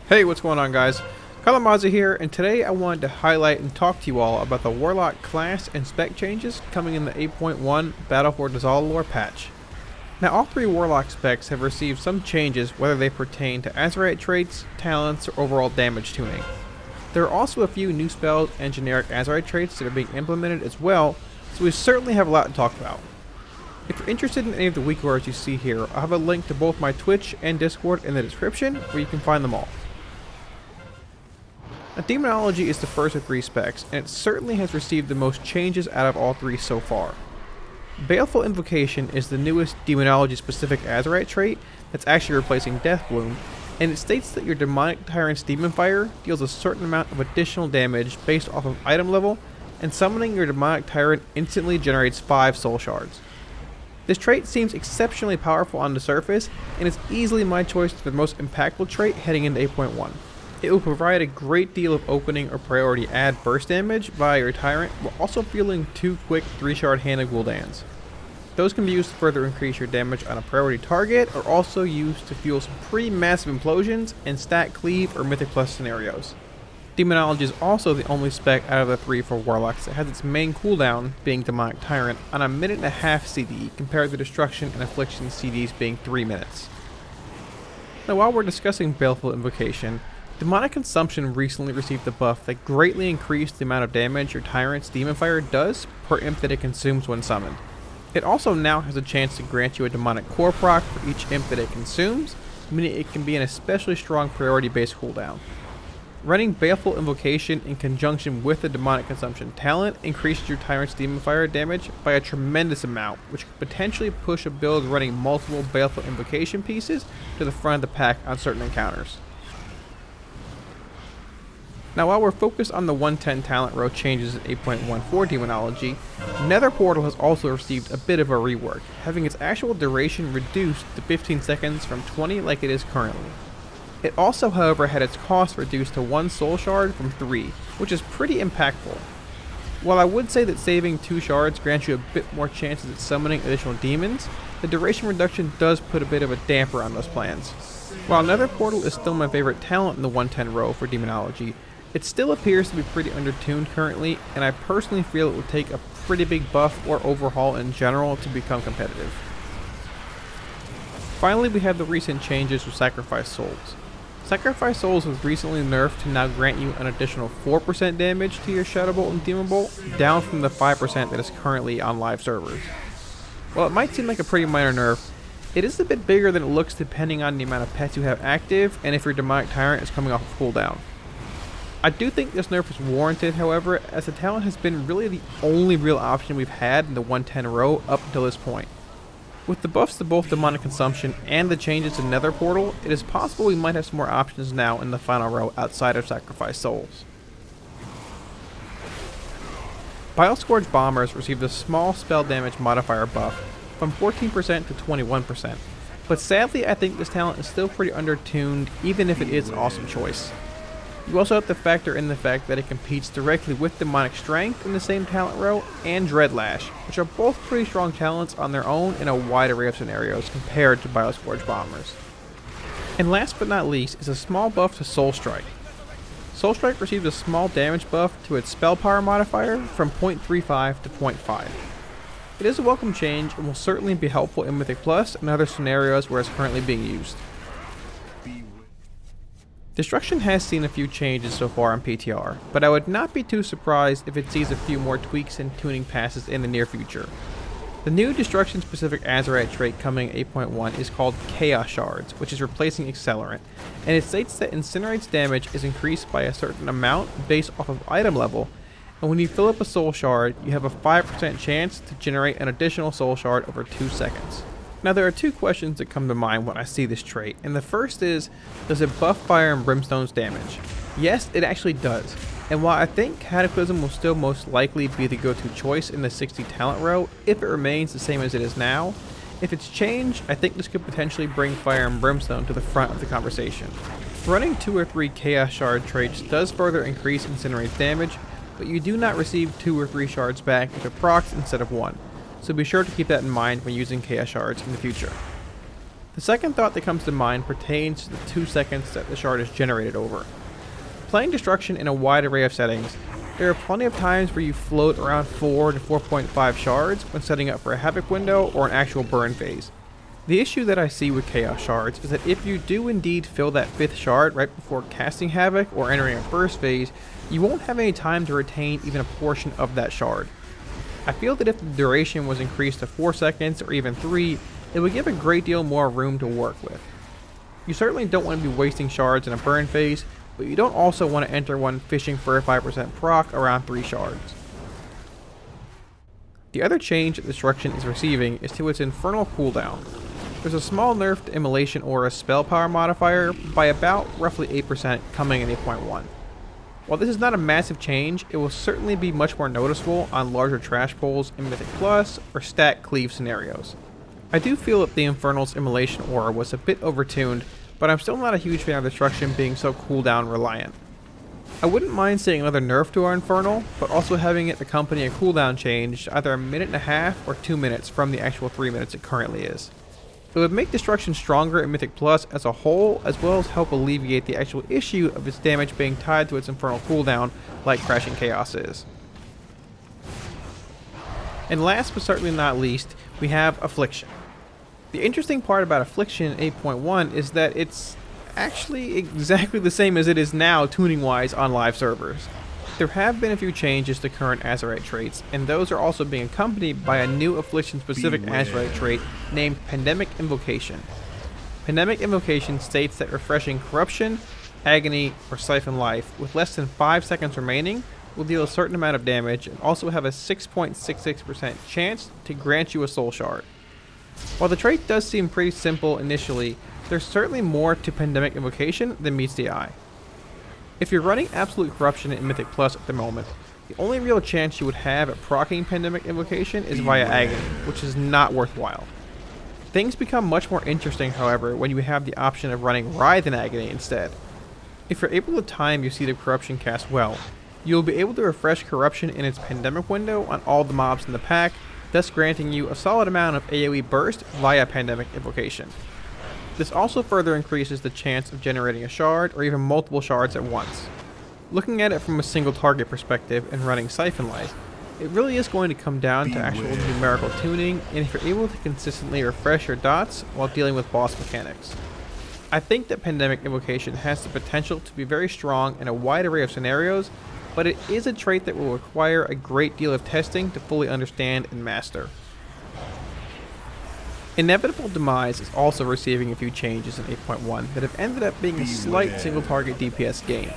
Hey, what's going on, guys? Kalamazi here, and today I wanted to highlight and talk to you all about the Warlock class and spec changes coming in the 8.1 Battle for Dazal'Or patch. Now, all three Warlock specs have received some changes, whether they pertain to Azerite traits, talents, or overall damage tuning. There are also a few new spells and generic Azerite traits that are being implemented as well, so we certainly have a lot to talk about. If you're interested in any of the weak words you see here, I'll have a link to both my Twitch and Discord in the description where you can find them all. Now, Demonology is the first of three specs, and it certainly has received the most changes out of all three so far. Baleful Invocation is the newest Demonology-specific Azerite trait that's actually replacing Death Bloom, and it states that your Demonic Tyrant's Demon Fire deals a certain amount of additional damage based off of item level, and summoning your Demonic Tyrant instantly generates 5 Soul Shards. This trait seems exceptionally powerful on the surface, and is easily my choice for the most impactful trait heading into 8.1. It will provide a great deal of opening or priority add burst damage via your Tyrant, while also fueling 2 quick 3-shard hand of Gul'dans. Those can be used to further increase your damage on a priority target, or also used to fuel some pretty massive implosions and stat cleave or Mythic Plus scenarios. Demonology is also the only spec out of the 3 for Warlocks that has its main cooldown, being Demonic Tyrant, on a 1.5 CD compared to Destruction and Affliction CDs being 3 minutes. Now, while we're discussing Baleful Invocation, Demonic Consumption recently received a buff that greatly increased the amount of damage your Tyrant's Demon Fire does per imp that it consumes when summoned. It also now has a chance to grant you a Demonic Core proc for each imp that it consumes, meaning it can be an especially strong priority-based cooldown. Running Baleful Invocation in conjunction with the Demonic Consumption talent increases your Tyrant's Demon Fire damage by a tremendous amount, which could potentially push a build running multiple Baleful Invocation pieces to the front of the pack on certain encounters. Now, while we're focused on the 110 talent row changes in 8.1 for Demonology, Nether Portal has also received a bit of a rework, having its actual duration reduced to 15 seconds from 20 like it is currently. It also, however, had its cost reduced to 1 Soul Shard from 3, which is pretty impactful. While I would say that saving 2 shards grants you a bit more chances at summoning additional demons, the duration reduction does put a bit of a damper on those plans. While Nether Portal is still my favorite talent in the 110 row for Demonology, it still appears to be pretty undertuned currently, and I personally feel it would take a pretty big buff or overhaul in general to become competitive. Finally, we have the recent changes with Sacrifice Souls. Sacrifice Souls was recently nerfed to now grant you an additional 4% damage to your Shadow Bolt and Demon Bolt, down from the 5% that is currently on live servers. While it might seem like a pretty minor nerf, it is a bit bigger than it looks depending on the amount of pets you have active and if your Demonic Tyrant is coming off of cooldown. I do think this nerf is warranted, however, as the talent has been really the only real option we've had in the 110 row up until this point. With the buffs to both Demonic Consumption and the changes to Nether Portal, it is possible we might have some more options now in the final row outside of Sacrifice Souls. Bilescourge Bombers received a small spell damage modifier buff from 14% to 21%, but sadly I think this talent is still pretty undertuned even if it is an awesome choice. You also have to factor in the fact that it competes directly with Demonic Strength in the same talent row and Dreadlash, which are both pretty strong talents on their own in a wide array of scenarios compared to Bilescourge Bombers. And last but not least is a small buff to Soul Strike. Soul Strike received a small damage buff to its spell power modifier from 0.35 to 0.5. It is a welcome change and will certainly be helpful in Mythic Plus and other scenarios where it's currently being used. Destruction has seen a few changes so far on PTR, but I would not be too surprised if it sees a few more tweaks and tuning passes in the near future. The new Destruction-specific Azerite trait coming in 8.1 is called Chaos Shards, which is replacing Accelerant, and it states that Incinerate's damage is increased by a certain amount based off of item level, and when you fill up a Soul Shard, you have a 5% chance to generate an additional Soul Shard over 2 seconds. Now, there are 2 questions that come to mind when I see this trait, and the first is, does it buff Fire and Brimstone's damage? Yes, it actually does, and while I think Cataclysm will still most likely be the go-to choice in the 60 talent row if it remains the same as it is now, if it's changed, I think this could potentially bring Fire and Brimstone to the front of the conversation. Running 2 or 3 Chaos Shard traits does further increase Incinerate's damage, but you do not receive 2 or 3 shards back if it procs instead of 1. So be sure to keep that in mind when using Chaos Shards in the future. The second thought that comes to mind pertains to the 2 seconds that the shard is generated over. Playing Destruction in a wide array of settings, there are plenty of times where you float around 4 to 4.5 shards when setting up for a Havoc window or an actual burn phase. The issue that I see with Chaos Shards is that if you do indeed fill that 5th shard right before casting Havoc or entering a burst phase, you won't have any time to retain even a portion of that shard. I feel that if the duration was increased to 4 seconds or even 3, it would give a great deal more room to work with. You certainly don't want to be wasting shards in a burn phase, but you don't also want to enter one fishing for a 5% proc around 3 shards. The other change that Destruction is receiving is to its Infernal Cooldown. There's a small nerf to Immolation Aura's spell power modifier by about roughly 8% coming in 8.1. While this is not a massive change, it will certainly be much more noticeable on larger trash pulls in Mythic Plus or stat cleave scenarios. I do feel that the Infernal's Immolation Aura was a bit overtuned, but I'm still not a huge fan of Destruction being so cooldown reliant. I wouldn't mind seeing another nerf to our Infernal, but also having it accompany a cooldown change either 1.5 minutes or 2 minutes from the actual 3 minutes it currently is. It would make Destruction stronger in Mythic Plus as a whole, as well as help alleviate the actual issue of its damage being tied to its Infernal cooldown, like Crashing Chaos is. And last but certainly not least, we have Affliction. The interesting part about Affliction 8.1 is that it's actually exactly the same as it is now tuning-wise on live servers. There have been a few changes to current Azerite traits, and those are also being accompanied by a new Affliction-specific Azerite trait named Pandemic Invocation. Pandemic Invocation states that refreshing Corruption, Agony, or Siphon Life with less than 5 seconds remaining will deal a certain amount of damage and also have a 6.66% chance to grant you a Soul Shard. While the trait does seem pretty simple initially, there's certainly more to Pandemic Invocation than meets the eye. If you're running Absolute Corruption in Mythic Plus at the moment, the only real chance you would have at proccing Pandemic Invocation is via Agony, which is not worthwhile. Things become much more interesting, however, when you have the option of running Writhe in Agony instead. If you're able to time your Seed of Corruption cast well, you'll be able to refresh Corruption in its Pandemic window on all the mobs in the pack, thus granting you a solid amount of AoE burst via Pandemic Invocation. This also further increases the chance of generating a shard or even multiple shards at once. Looking at it from a single target perspective and running Siphon Life, it really is going to come down to actual numerical tuning and if you're able to consistently refresh your dots while dealing with boss mechanics. I think that Pandemic Invocation has the potential to be very strong in a wide array of scenarios, but it is a trait that will require a great deal of testing to fully understand and master. Inevitable Demise is also receiving a few changes in 8.1 that have ended up being a slight single target DPS gain.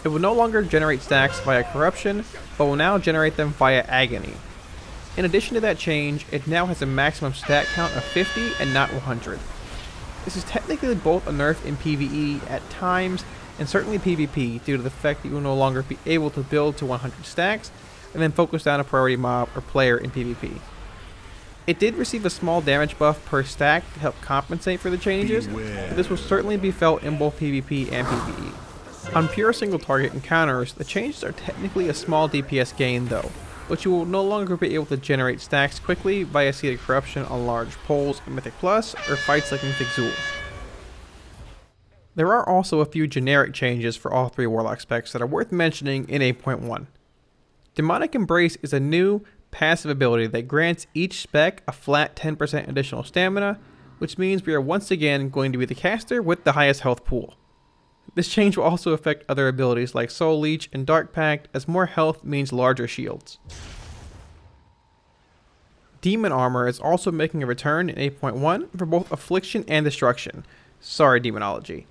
It will no longer generate stacks via Corruption, but will now generate them via Agony. In addition to that change, it now has a maximum stat count of 50 and not 100. This is technically both a nerf in PvE at times and certainly PvP due to the fact that you will no longer be able to build to 100 stacks and then focus down a priority mob or player in PvP. It did receive a small damage buff per stack to help compensate for the changes, but this will certainly be felt in both PvP and PvE. On pure single target encounters, the changes are technically a small DPS gain though, but you will no longer be able to generate stacks quickly via Seed of Corruption on large pulls in Mythic Plus or fights like Mythic Zool. There are also a few generic changes for all 3 Warlock specs that are worth mentioning in 8.1. Demonic Embrace is a new, passive ability that grants each spec a flat 10% additional stamina, which means we are once again going to be the caster with the highest health pool. This change will also affect other abilities like Soul Leech and Dark Pact, as more health means larger shields. Demon Armor is also making a return in 8.1 for both Affliction and Destruction. Sorry, Demonology.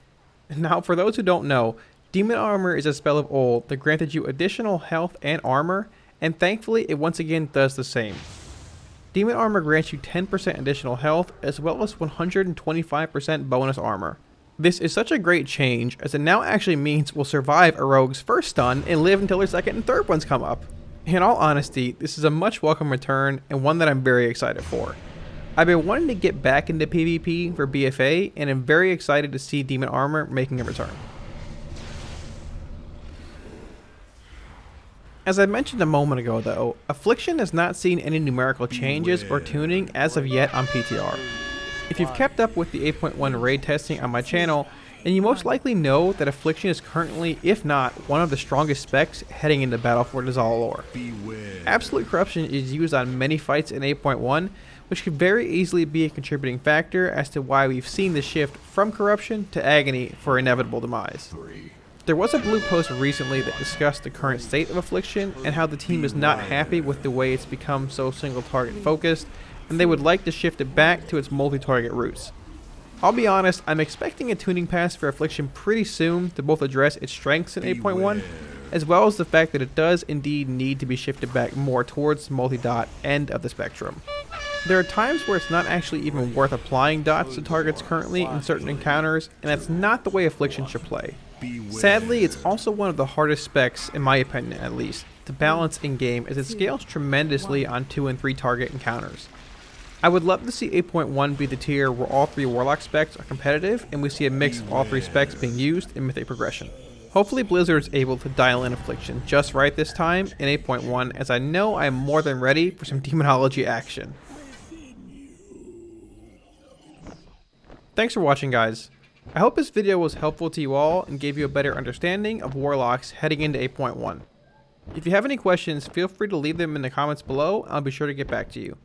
Now, for those who don't know, Demon Armor is a spell of old that granted you additional health and armor, and thankfully it once again does the same. Demon Armor grants you 10% additional health as well as 125% bonus armor. This is such a great change as it now actually means we'll survive a rogue's first stun and live until their second and third ones come up. In all honesty, this is a much welcome return and one that I'm very excited for. I've been wanting to get back into PvP for BFA and am very excited to see Demon Armor making a return. As I mentioned a moment ago though, Affliction has not seen any numerical changes or tuning as of yet on PTR. If you've kept up with the 8.1 raid testing on my channel, then you most likely know that Affliction is currently, if not, one of the strongest specs heading into Battle for Dazal lore. Absolute Corruption is used on many fights in 8.1, which could very easily be a contributing factor as to why we've seen the shift from Corruption to Agony for inevitable demise. There was a blue post recently that discussed the current state of Affliction and how the team is not happy with the way it's become so single target focused, and they would like to shift it back to its multi-target roots. I'll be honest, I'm expecting a tuning pass for Affliction pretty soon to both address its strengths in 8.1, as well as the fact that it does indeed need to be shifted back more towards the multi-dot end of the spectrum. There are times where it's not actually even worth applying dots to targets currently in certain encounters, and that's not the way Affliction should play. Sadly, it's also one of the hardest specs, in my opinion at least, to balance in-game as it scales tremendously on 2 and 3 target encounters. I would love to see 8.1 be the tier where all 3 Warlock specs are competitive and we see a mix of all 3 specs being used in Mythic progression. Hopefully Blizzard is able to dial in Affliction just right this time in 8.1, as I know I am more than ready for some Demonology action. Thanks for watching, guys. I hope this video was helpful to you all and gave you a better understanding of Warlocks heading into 8.1. If you have any questions, feel free to leave them in the comments below and I'll be sure to get back to you.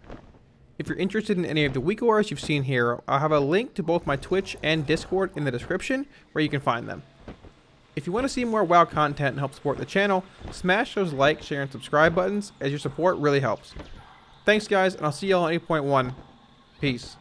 If you're interested in any of the week wars you've seen here, I'll have a link to both my Twitch and Discord in the description where you can find them. If you want to see more WoW content and help support the channel, smash those like, share, and subscribe buttons as your support really helps. Thanks guys, and I'll see y'all on 8.1. Peace.